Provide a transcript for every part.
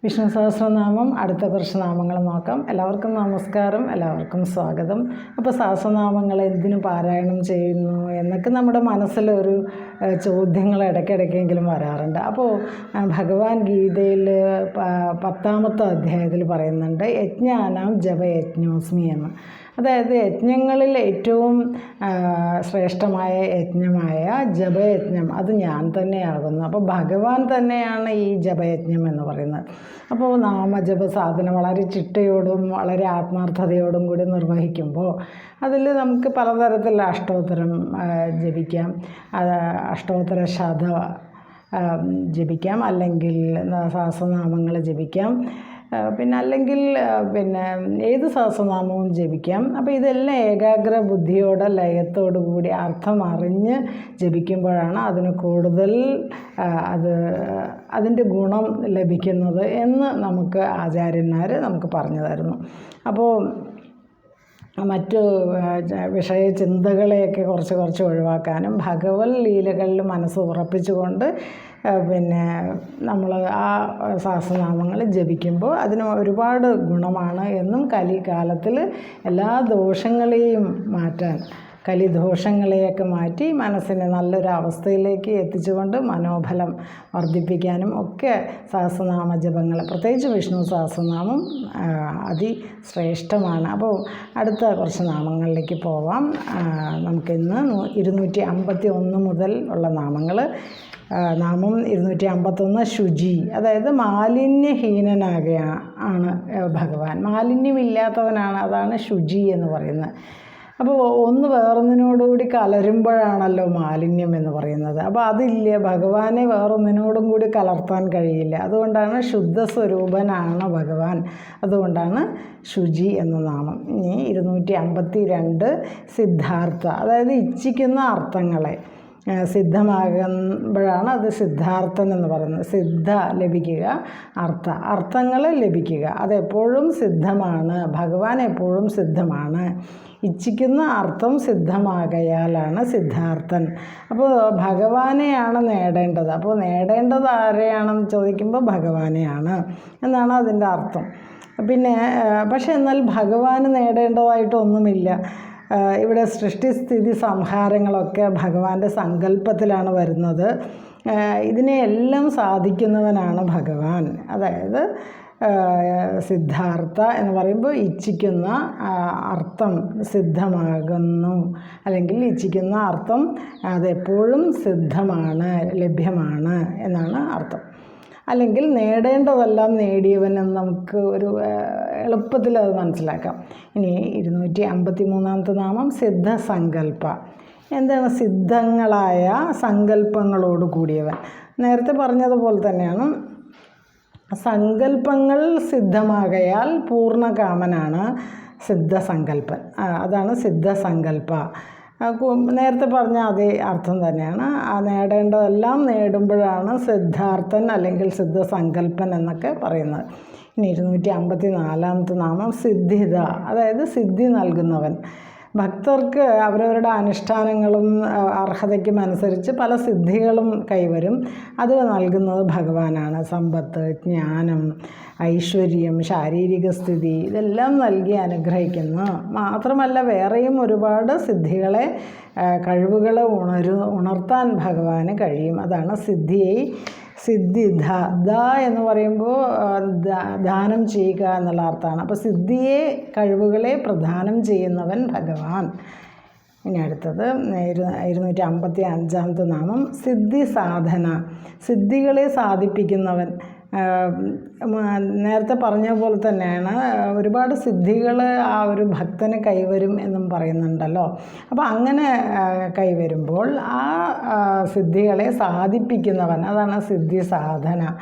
വിഷ്ണു സഹസ്രനാമം അടുത്ത കുറച്ച് നാമങ്ങൾ നോക്കാം. എല്ലാവർക്കും നമസ്കാരം, എല്ലാവർക്കും സ്വാഗതം. അപ്പോൾ സഹസ്രനാമങ്ങൾ എന്തിനു പാരായണം ചെയ്യുന്നു എന്നൊക്കെ നമ്മുടെ മനസ്സിലൊരു ചോദ്യങ്ങൾ ഇടയ്ക്കിടയ്ക്കെങ്കിലും വരാറുണ്ട്. അപ്പോൾ ഭഗവാൻ ഗീതയിൽ 10ാമത്തെ അധ്യായത്തിൽ പറയുന്നുണ്ട്, യജ്ഞാനാം ജപയജ്ഞോസ്മി എന്ന്. അതായത് യജ്ഞങ്ങളിൽ ഏറ്റവും ശ്രേഷ്ഠമായ യജ്ഞമായ ജപയജ്ഞം അത് ഞാൻ തന്നെയാകുന്നു. അപ്പോൾ ഭഗവാൻ തന്നെയാണ് ഈ ജപയജ്ഞം എന്ന് പറയുന്നത്. അപ്പോൾ നാമജപ സാധന വളരെ ചിട്ടയോടും വളരെ ആത്മാർത്ഥതയോടും കൂടി നിർവഹിക്കുമ്പോൾ അതിൽ നമുക്ക് പലതരത്തിലുള്ള അഷ്ടോത്തരം ജപിക്കാം, അഷ്ടോത്തര ശത ജപിക്കാം, അല്ലെങ്കിൽ സഹസ്രനാമങ്ങൾ ജപിക്കാം, അല്ലെങ്കിൽ ഏത് സഹസ്രനാമവും ജപിക്കാം. അപ്പോൾ ഇതെല്ലാം ഏകാഗ്ര ബുദ്ധിയോടെ ലയത്തോടു കൂടി അർത്ഥം അറിഞ്ഞ് ജപിക്കുമ്പോഴാണ് അതിന് കൂടുതൽ അതിൻ്റെ ഗുണം ലഭിക്കുന്നത് എന്ന് നമുക്ക് ആചാര്യന്മാർ നമുക്ക് പറഞ്ഞു തരുന്നു. അപ്പോൾ മറ്റു വിഷയചിന്തകളെയൊക്കെ കുറച്ച് ഒഴിവാക്കാനും ഭഗവത് ലീലകളിൽ മനസ്സ് ഉറപ്പിച്ചുകൊണ്ട് നമ്മൾ ആ സഹസ്രനാമങ്ങൾ ജപിക്കുമ്പോൾ അതിന് ഒരുപാട് ഗുണമാണ് എന്നും കലികാലത്തിൽ എല്ലാ ദോഷങ്ങളെയും മാറ്റാൻ, കലിദോഷങ്ങളെയൊക്കെ മാറ്റി മനസ്സിനെ നല്ലൊരു അവസ്ഥയിലേക്ക് എത്തിച്ചുകൊണ്ട് മനോബലം വർദ്ധിപ്പിക്കാനും ഒക്കെ സഹസ്രനാമ ജപങ്ങൾ, പ്രത്യേകിച്ച് വിഷ്ണു സഹസ്രനാമം അതിശ്രേഷ്ഠമാണ്. അപ്പോൾ അടുത്ത കുറച്ച് നാമങ്ങളിലേക്ക് പോവാം. നമുക്കിന്ന് 251 മുതൽ ഉള്ള നാമങ്ങൾ. നാമം 251 ശുചി, അതായത് മാലിന്യഹീനനാകുകയാണ് ഭഗവാൻ. മാലിന്യമില്ലാത്തവനാണ്, അതാണ് ശുചി എന്ന് പറയുന്നത്. അപ്പോൾ ഒന്ന് വേറൊന്നിനോടുകൂടി കലരുമ്പോഴാണല്ലോ മാലിന്യം എന്ന് പറയുന്നത്. അപ്പോൾ അതില്ല, ഭഗവാനെ വേറൊന്നിനോടും കൂടി കലർത്താൻ കഴിയില്ല. അതുകൊണ്ടാണ് ശുദ്ധ സ്വരൂപനാണ് ഭഗവാൻ. അതുകൊണ്ടാണ് ശുചി എന്ന നാമം. ഇനി 252 സിദ്ധാർത്ഥ, അതായത് ഇച്ഛിക്കുന്ന അർത്ഥങ്ങളെ സിദ്ധമാകുമ്പോഴാണ് അത് സിദ്ധാർത്ഥൻ എന്ന് പറയുന്നത്. സിദ്ധ ലഭിക്കുക, അർത്ഥങ്ങൾ ലഭിക്കുക, അതെപ്പോഴും സിദ്ധമാണ്. ഭഗവാൻ എപ്പോഴും സിദ്ധമാണ്. ഇച്ഛിക്കുന്ന അർത്ഥം സിദ്ധമാകയാലാണ് സിദ്ധാർത്ഥൻ. അപ്പോൾ ഭഗവാനെയാണ് നേടേണ്ടത്. അപ്പോൾ നേടേണ്ടത് ആരെയാണെന്ന് ചോദിക്കുമ്പോൾ ഭഗവാനെയാണ് എന്നാണ് അതിൻ്റെ അർത്ഥം. പക്ഷേ എന്നാൽ ഭഗവാന് നേടേണ്ടതായിട്ടൊന്നുമില്ല. ഇവിടെ സൃഷ്ടിസ്ഥിതി സംഹാരങ്ങളൊക്കെ ഭഗവാന്റെ സങ്കല്പത്തിലാണ് വരുന്നത്. ഇതിനെയെല്ലാം സാധിക്കുന്നവനാണ് ഭഗവാൻ. അതായത് സിദ്ധാർത്ഥ എന്ന് പറയുമ്പോൾ ഇച്ഛിക്കുന്ന അർത്ഥം സിദ്ധമാകുന്നു, അല്ലെങ്കിൽ ഇച്ഛിക്കുന്ന അർത്ഥം അതെപ്പോഴും സിദ്ധമാണ്, ലഭ്യമാണ് എന്നാണ് അർത്ഥം. അല്ലെങ്കിൽ നേടേണ്ടതെല്ലാം നേടിയവൻ എന്ന് നമുക്ക് ഒരു എളുപ്പത്തിൽ അത് മനസ്സിലാക്കാം. ഇനി 253ാമത്തെ നാമം സിദ്ധസങ്കല്പ. എന്താണ്? സിദ്ധങ്ങളായ സങ്കല്പങ്ങളോട് കൂടിയവൻ. നേരത്തെ പറഞ്ഞതുപോലെ തന്നെയാണ്, സങ്കല്പങ്ങൾ സിദ്ധമാകയാൽ പൂർണ്ണകാമനാണ് സിദ്ധസങ്കല്പൻ. അതാണ് സിദ്ധസങ്കല്പ. നേരത്തെ പറഞ്ഞ അതേ അർത്ഥം തന്നെയാണ്. നേടേണ്ടതെല്ലാം നേടുമ്പോഴാണ് സിദ്ധാർത്ഥൻ അല്ലെങ്കിൽ സിദ്ധസങ്കല്പൻ എന്നൊക്കെ പറയുന്നത്. ഇനി 254ാമത്തെ നാമം സിദ്ധിത, അതായത് സിദ്ധി നൽകുന്നവൻ. ഭക്തർക്ക് അവരവരുടെ അനുഷ്ഠാനങ്ങളും അർഹതയ്ക്കും അനുസരിച്ച് പല സിദ്ധികളും കൈവരും. അത് നൽകുന്നത് ഭഗവാനാണ്. സമ്പത്ത്, ജ്ഞാനം, ഐശ്വര്യം, ശാരീരിക സ്ഥിതി, ഇതെല്ലാം നൽകി അനുഗ്രഹിക്കുന്നു. മാത്രമല്ല വേറെയും ഒരുപാട് സിദ്ധികളെ, കഴിവുകളെ ഉണർത്താൻ ഭഗവാന് കഴിയും. അതാണ് സിദ്ധിധ. എന്ന് പറയുമ്പോൾ ദാനം ചെയ്യുക എന്നുള്ള അർത്ഥമാണ്. അപ്പോൾ സിദ്ധിയെ, കഴിവുകളെ പ്രദാനം ചെയ്യുന്നവൻ ഭഗവാൻ. ഇനി അടുത്തത് 255ാമത്തെ നാമം സിദ്ധി സാധന, സിദ്ധികളെ സാധിപ്പിക്കുന്നവൻ. നേരത്തെ പറഞ്ഞ പോലെ തന്നെയാണ്, ഒരുപാട് സിദ്ധികൾ ആ ഒരു ഭക്തന് കൈവരും എന്നും പറയുന്നുണ്ടല്ലോ. അപ്പോൾ അങ്ങനെ കൈവരുമ്പോൾ ആ സിദ്ധികളെ സാധിപ്പിക്കുന്നവൻ, അതാണ് സിദ്ധി സാധന.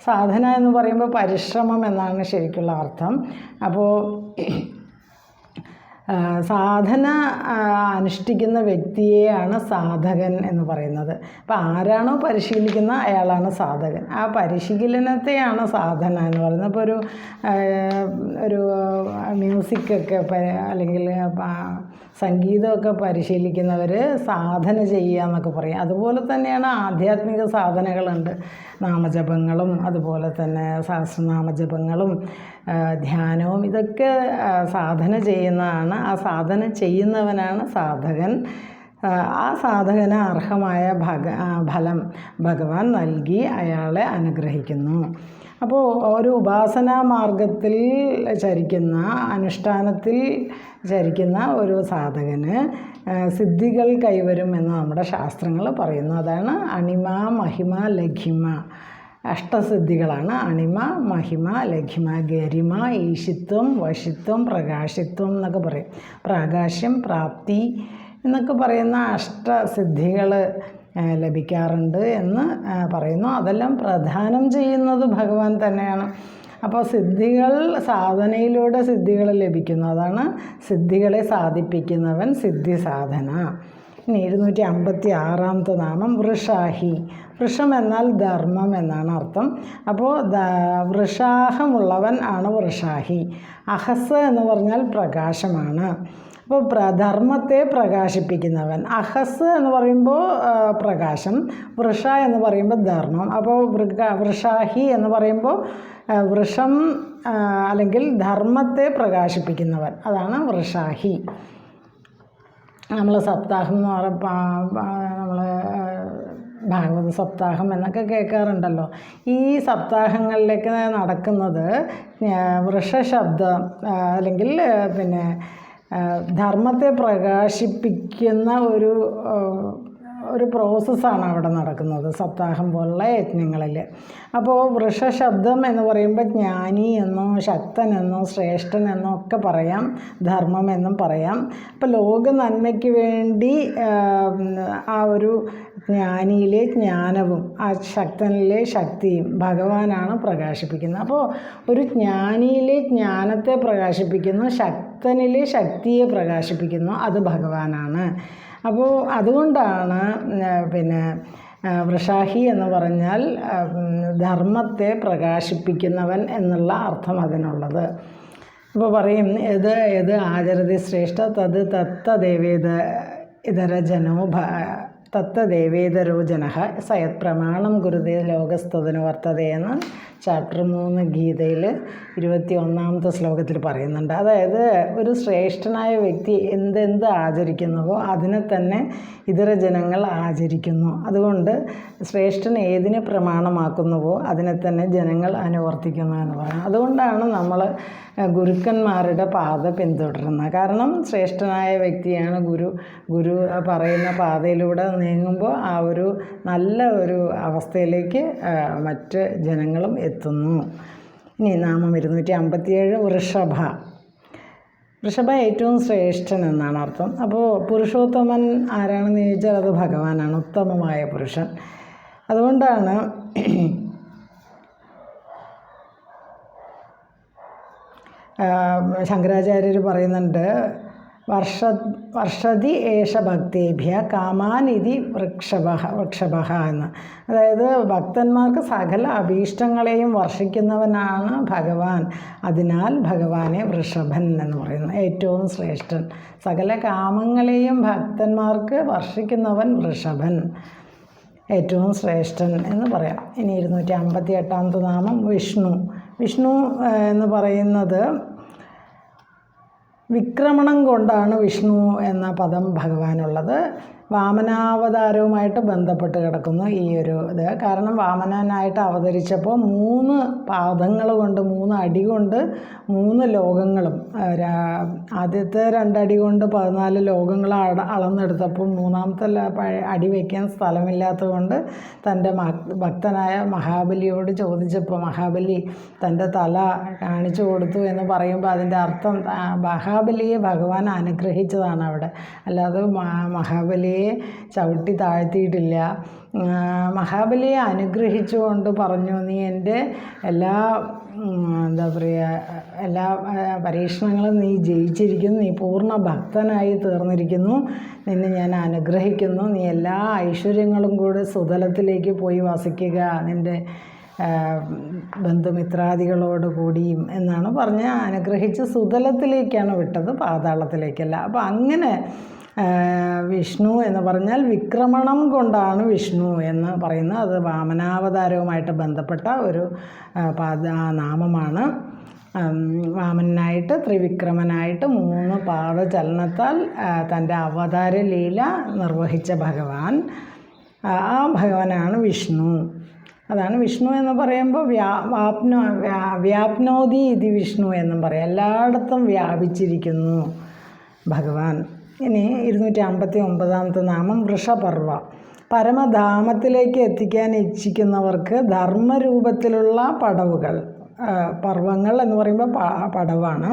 സാധന എന്ന് പറയുമ്പോൾ പരിശ്രമം എന്നാണ് ശരിക്കുള്ള അർത്ഥം. അപ്പോൾ സാധന അനുഷ്ഠിക്കുന്ന വ്യക്തിയെയാണ് സാധകൻ എന്ന് പറയുന്നത്. അപ്പോൾ ആരാണോ പരിശീലിക്കുന്ന അയാളാണ് സാധകൻ. ആ പരിശീലനത്തെയാണ് സാധന എന്ന് പറയുന്നത്. ഇപ്പോൾ ഒരു മ്യൂസിക്കൊക്കെ അല്ലെങ്കിൽ സംഗീതമൊക്കെ പരിശീലിക്കുന്നവർ സാധന ചെയ്യുക എന്നൊക്കെ പറയും. അതുപോലെ തന്നെയാണ് ആധ്യാത്മിക സാധനകളുണ്ട്, നാമജപങ്ങളും അതുപോലെ തന്നെ സഹസ്രനാമജപങ്ങളും ധ്യാനവും. ഇതൊക്കെ സാധന ചെയ്യുന്നതാണ്. ആ സാധന ചെയ്യുന്നവനാണ് സാധകൻ. ആ സാധകന് അർഹമായ ഫലം ഭഗവാൻ നൽകി അയാളെ അനുഗ്രഹിക്കുന്നു. അപ്പോൾ ഒരു ഉപാസനാ മാർഗത്തിൽ ചരിക്കുന്ന, അനുഷ്ഠാനത്തിൽ ചരിക്കുന്ന ഒരു സാധകന് സിദ്ധികൾ കൈവരും എന്ന് നമ്മുടെ ശാസ്ത്രങ്ങൾ പറയുന്നു. അതാണ് അണിമ, മഹിമ, ലഘിമ. അഷ്ടസിദ്ധികളാണ് അണിമ, മഹിമ, ലഘിമ. ഗരിമ, ഈശിത്വം, വശിത്വം, പ്രകാശിത്വം എന്നൊക്കെ പറയും. പ്രാകാശ്യം, പ്രാപ്തി എന്നൊക്കെ പറയുന്ന അഷ്ടസിദ്ധികൾ ലഭിക്കാറുണ്ട് എന്ന് പറയുന്നു. അതെല്ലാം പ്രദാനം ചെയ്യുന്നത് ഭഗവാൻ തന്നെയാണ്. അപ്പോൾ സിദ്ധികൾ, സാധനയിലൂടെ സിദ്ധികൾ ലഭിക്കുന്നു. അതാണ് സിദ്ധികളെ സാധിപ്പിക്കുന്നവൻ, സിദ്ധി സാധന. ഇനി 256 നാമം വൃഷാഹി. വൃഷം എന്നാൽ ധർമ്മം എന്നാണ് അർത്ഥം. അപ്പോൾ വൃഷാഹമുള്ളവൻ ആണ് വൃഷാഹി. അഹസ് എന്ന് പറഞ്ഞാൽ പ്രകാശമാണ്. അപ്പോൾ ധർമ്മത്തെ പ്രകാശിപ്പിക്കുന്നവൻ. അഹസ് എന്ന് പറയുമ്പോൾ പ്രകാശം, വൃഷ എന്ന് പറയുമ്പോൾ ധർമ്മം. അപ്പോൾ വൃഷാഹി എന്ന് പറയുമ്പോൾ വൃഷം അല്ലെങ്കിൽ ധർമ്മത്തെ പ്രകാശിപ്പിക്കുന്നവൻ, അതാണ് വൃഷാഹി. നമ്മൾ സപ്താഹം എന്ന് നമ്മൾ ഭാഗവത സപ്താഹം എന്നൊക്കെ കേൾക്കാറുണ്ടല്ലോ. ഈ സപ്താഹങ്ങളിലേക്ക് നടക്കുന്നത് വൃഷശബ്ദം അല്ലെങ്കിൽ പിന്നെ ധർമ്മത്തെ പ്രകാശിപ്പിക്കുന്ന ഒരു പ്രോസസ്സാണ് അവിടെ നടക്കുന്നത് സപ്താഹം പോലുള്ള യജ്ഞങ്ങളിൽ. അപ്പോൾ വൃഷശബ്ദം എന്ന് പറയുമ്പോൾ ജ്ഞാനി എന്നോ ശക്തൻ എന്നോ ശ്രേഷ്ഠൻ എന്നോ ഒക്കെ പറയാം, ധർമ്മം എന്നും പറയാം. അപ്പോൾ ലോക നന്മയ്ക്ക് വേണ്ടി ആ ഒരു ജ്ഞാനിയിലെ ജ്ഞാനവും ആ ശക്തനിലെ ശക്തിയും ഭഗവാനാണ് പ്രകാശിപ്പിക്കുന്നത്. അപ്പോൾ ഒരു ജ്ഞാനിയിലെ ജ്ഞാനത്തെ പ്രകാശിപ്പിക്കുന്നു, ശക്തനിലെ ശക്തിയെ പ്രകാശിപ്പിക്കുന്നു, അത് ഭഗവാനാണ്. അപ്പോൾ അതുകൊണ്ടാണ് പിന്നെ വൃഷാഹി എന്ന് പറഞ്ഞാൽ ധർമ്മത്തെ പ്രകാശിപ്പിക്കുന്നവൻ എന്നുള്ള അർത്ഥം അതിനുള്ളത്. ഇപ്പോൾ പറയും ഏത് ആചരതി ശ്രേഷ്ഠ തത് തത്തദേവേദ ഇതര ജനോ തത്തദേവേതരോ ജനഃ സയത് പ്രമാണം ഗുരുതേ ലോകസ്തതിന് വർത്തതേ എന്ന് ചാപ്റ്റർ 3 ഗീതയിൽ 21 ശ്ലോകത്തിൽ പറയുന്നുണ്ട്. അതായത് ഒരു ശ്രേഷ്ഠനായ വ്യക്തി എന്തെന്ത് ആചരിക്കുന്നുവോ അതിനെ തന്നെ ഇതര ജനങ്ങൾ ആചരിക്കുന്നു. അതുകൊണ്ട് ശ്രേഷ്ഠൻ ഏതിനെ പ്രമാണമാക്കുന്നുവോ അതിനെ തന്നെ ജനങ്ങൾ അനുവർത്തിക്കുന്നു എന്ന് പറയും. അതുകൊണ്ടാണ് നമ്മൾ ഗുരുക്കന്മാരുടെ പാത പിന്തുടരുന്നത്. കാരണം ശ്രേഷ്ഠനായ വ്യക്തിയാണ് ഗുരു പറയുന്ന പാതയിലൂടെ നീങ്ങുമ്പോൾ ആ ഒരു നല്ല ഒരു അവസ്ഥയിലേക്ക് മറ്റ് ജനങ്ങളും എത്തുന്നു. ഇനി നാമം 257 വൃഷഭ. വൃഷഭ ഏറ്റവും ശ്രേഷ്ഠൻ എന്നാണ് അർത്ഥം. അപ്പോൾ പുരുഷോത്തമൻ ആരാണെന്ന് ചോദിച്ചാൽ അത് ഭഗവാനാണ്, ഉത്തമമായ പുരുഷൻ. അതുകൊണ്ടാണ് ശങ്കരാചാര്യർ പറയുന്നുണ്ട്, വർഷതി ഏഷ ഭക്തേഭ്യ കാമാനിധി വൃക്ഷഭ എന്ന്. അതായത് ഭക്തന്മാർക്ക് സകല അഭീഷ്ടങ്ങളെയും വർഷിക്കുന്നവനാണ് ഭഗവാൻ. അതിനാൽ ഭഗവാനെ വൃഷഭൻ എന്ന് പറയുന്നു, ഏറ്റവും ശ്രേഷ്ഠൻ. സകല കാമങ്ങളെയും ഭക്തന്മാർക്ക് വർഷിക്കുന്നവൻ വൃഷഭൻ, ഏറ്റവും ശ്രേഷ്ഠൻ എന്ന് പറയാം. ഇനി 258 നാമം വിഷ്ണു. വിഷ്ണു എന്ന് പറയുന്നത് വിക്രമണം കൊണ്ടാണ് വിഷ്ണു എന്ന പദം ഭഗവാനുള്ളത്. വാമനാവതാരവുമായിട്ട് ബന്ധപ്പെട്ട് കിടക്കുന്നു ഈ ഒരു ഇത്. കാരണം വാമനനായിട്ട് അവതരിച്ചപ്പോൾ 3 പാദങ്ങൾ കൊണ്ട് 3 അടി കൊണ്ട് 3 ലോകങ്ങളും, ആദ്യത്തെ 2 അടി കൊണ്ട് 14 ലോകങ്ങൾ അളന്നെടുത്തപ്പോൾ 3ാമത്തെ അടി വയ്ക്കാൻ സ്ഥലമില്ലാത്തത് കൊണ്ട് തൻ്റെ ഭക്തനായ മഹാബലിയോട് ചോദിച്ചപ്പോൾ മഹാബലി തൻ്റെ തല കാണിച്ചു കൊടുത്തു എന്ന് പറയുമ്പോൾ അതിൻ്റെ അർത്ഥം മഹാബലിയെ ഭഗവാൻ അനുഗ്രഹിച്ചതാണ് അവിടെ. അല്ലാതെ മഹാബലിയെ ചവിട്ടി താഴ്ത്തിയിട്ടില്ല. മഹാബലിയെ അനുഗ്രഹിച്ചുകൊണ്ട് പറഞ്ഞു, നീ എൻ്റെ എല്ലാ എല്ലാ പരീക്ഷണങ്ങളും നീ ജയിച്ചിരിക്കുന്നു, നീ പൂർണ്ണ ഭക്തനായി തീർന്നിരിക്കുന്നു, നിന്നെ ഞാൻ അനുഗ്രഹിക്കുന്നു, നീ എല്ലാ ഐശ്വര്യങ്ങളും കൂടെ സുതലത്തിലേക്ക് പോയി വസിക്കുക, നിൻ്റെ ബന്ധുമിത്രാദികളോട് കൂടിയും എന്നാണ് പറഞ്ഞ് അനുഗ്രഹിച്ച് സുതലത്തിലേക്കാണ് വിട്ടത്, പാതാളത്തിലേക്കല്ല. അപ്പോൾ അങ്ങനെ വിഷ്ണു എന്ന് പറഞ്ഞാൽ വിക്രമണം കൊണ്ടാണ് വിഷ്ണു എന്ന് പറയുന്നത്. അത് വാമനാവതാരവുമായിട്ട് ബന്ധപ്പെട്ട ഒരു നാമമാണ്. വാമനായിട്ട് ത്രിവിക്രമനായിട്ട് 3 പാദചലനത്താൽ തൻ്റെ അവതാര ലീല നിർവഹിച്ച ഭഗവാൻ, ആ ഭഗവാനാണ് വിഷ്ണു. അതാണ് വിഷ്ണു എന്ന് പറയുമ്പോൾ വ്യാപ്നോതി ഇത് വിഷ്ണു എന്നും പറയാം. എല്ലായിടത്തും വ്യാപിച്ചിരിക്കുന്നു ഭഗവാൻ. ഇനി 259 നാമം വൃഷപർവ. പരമധാമത്തിലേക്ക് എത്തിക്കാൻ ഇച്ഛിക്കുന്നവർക്ക് ധർമ്മരൂപത്തിലുള്ള പടവുകൾ, പർവ്വങ്ങൾ എന്ന് പറയുമ്പോൾ പടവാണ്,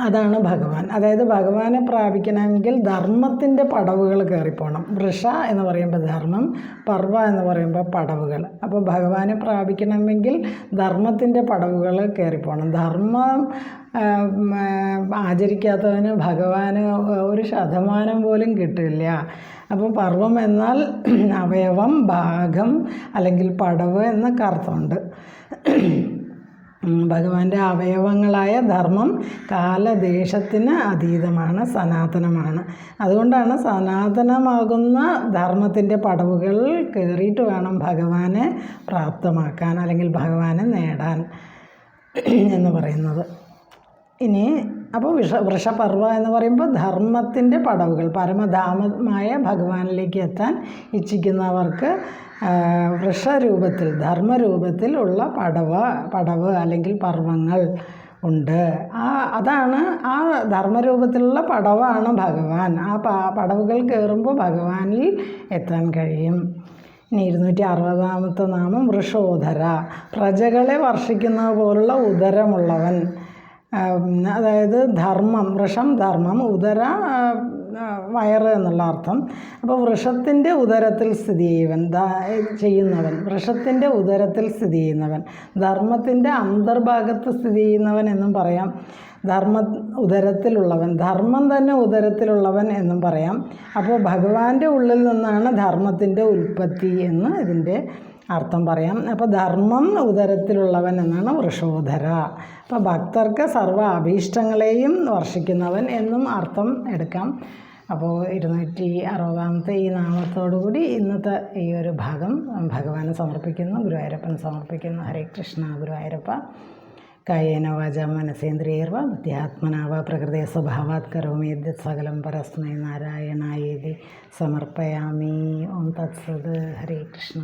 അതാണ് ഭഗവാൻ. അതായത് ഭഗവാനെ പ്രാപിക്കണമെങ്കിൽ ധർമ്മത്തിൻ്റെ പടവുകൾ കയറിപ്പോകണം. വൃഷ എന്ന് പറയുമ്പോൾ ധർമ്മം, പർവ്വ എന്ന് പറയുമ്പോൾ പടവുകൾ. അപ്പോൾ ഭഗവാനെ പ്രാപിക്കണമെങ്കിൽ ധർമ്മത്തിൻ്റെ പടവുകൾ കയറിപ്പോകണം. ധർമ്മം ആചരിക്കാത്തവന് ഭഗവാന് 1% പോലും കിട്ടില്ല. അപ്പോൾ പർവ്വം എന്നാൽ അവയവം, ഭാഗം അല്ലെങ്കിൽ പടവ് എന്നൊക്കെ അർത്ഥമുണ്ട്. ഭഗവാന്റെ അവയവങ്ങളായ ധർമ്മം കാലദേശത്തിന് അതീതമാണ്, സനാതനമാണ്. അതുകൊണ്ടാണ് സനാതനമാകുന്ന ധർമ്മത്തിൻ്റെ പടവുകൾ കയറിയിട്ട് വേണം ഭഗവാനെ പ്രാപ്തമാക്കാൻ അല്ലെങ്കിൽ ഭഗവാനെ നേടാൻ എന്ന് പറയുന്നത്. ഇനി അപ്പോൾ വൃഷപർവ എന്ന് പറയുമ്പോൾ ധർമ്മത്തിൻ്റെ പടവുകൾ, പരമധാമമായ ഭഗവാനിലേക്ക് എത്താൻ ഇച്ഛിക്കുന്നവർക്ക് വൃഷരൂപത്തിൽ, ധർമ്മരൂപത്തിൽ ഉള്ള പടവ് അല്ലെങ്കിൽ പർവ്വങ്ങൾ ഉണ്ട്. അതാണ് ആ ധർമ്മരൂപത്തിലുള്ള പടവാണ് ഭഗവാൻ. ആ പടവുകൾ കയറുമ്പോൾ ഭഗവാനിൽ എത്താൻ കഴിയും. ഇനി 260 നാമം വൃഷോധര. പ്രജകളെ വർഷിക്കുന്നത് പോലുള്ള ഉദരമുള്ളവൻ. അതായത് ധർമ്മം, വൃഷം ധർമ്മം, ഉദര വയറ് എന്നുള്ള അർത്ഥം. അപ്പോൾ വൃഷത്തിൻ്റെ ഉദരത്തിൽ സ്ഥിതി ചെയ്യുന്നവൻ, വൃഷത്തിൻ്റെ ഉദരത്തിൽ സ്ഥിതി ചെയ്യുന്നവൻ, ധർമ്മത്തിൻ്റെ അന്തർഭാഗത്ത് സ്ഥിതി ചെയ്യുന്നവൻ എന്നും പറയാം. ഉദരത്തിലുള്ളവൻ, ധർമ്മം തന്നെ ഉദരത്തിലുള്ളവൻ എന്നും പറയാം. അപ്പോൾ ഭഗവാന്റെ ഉള്ളിൽ നിന്നാണ് ധർമ്മത്തിൻ്റെ ഉൽപ്പത്തി എന്ന് ഇതിൻ്റെ അർത്ഥം പറയാം. അപ്പോൾ ധർമ്മം ഉദരത്തിലുള്ളവൻ എന്നാണ് വൃഷോധര. അപ്പോൾ ഭക്തർക്ക് സർവ്വ അഭീഷ്ടങ്ങളെയും വർഷിക്കുന്നവൻ എന്നും അർത്ഥം എടുക്കാം. അപ്പോൾ 260 ഈ നാമത്തോടുകൂടി ഇന്നത്തെ ഈ ഒരു ഭാഗം ഭഗവാന് സമർപ്പിക്കുന്നു, ഗുരുവായൂരപ്പൻ സമർപ്പിക്കുന്നു. ഹരേ കൃഷ്ണ. ഗുരുവായൂരപ്പ. കായേന വാച മനസേന്ദ്രിയർവ ബുദ്ധ്യാത്മനാവ പ്രകൃതി സ്വഭാവാത് കരോമി യദ്യത് സകലം പരസ്മൈ നാരായണായേതി സമർപ്പയാമി. ഓം തത്സത്. ഹരേ കൃഷ്ണ.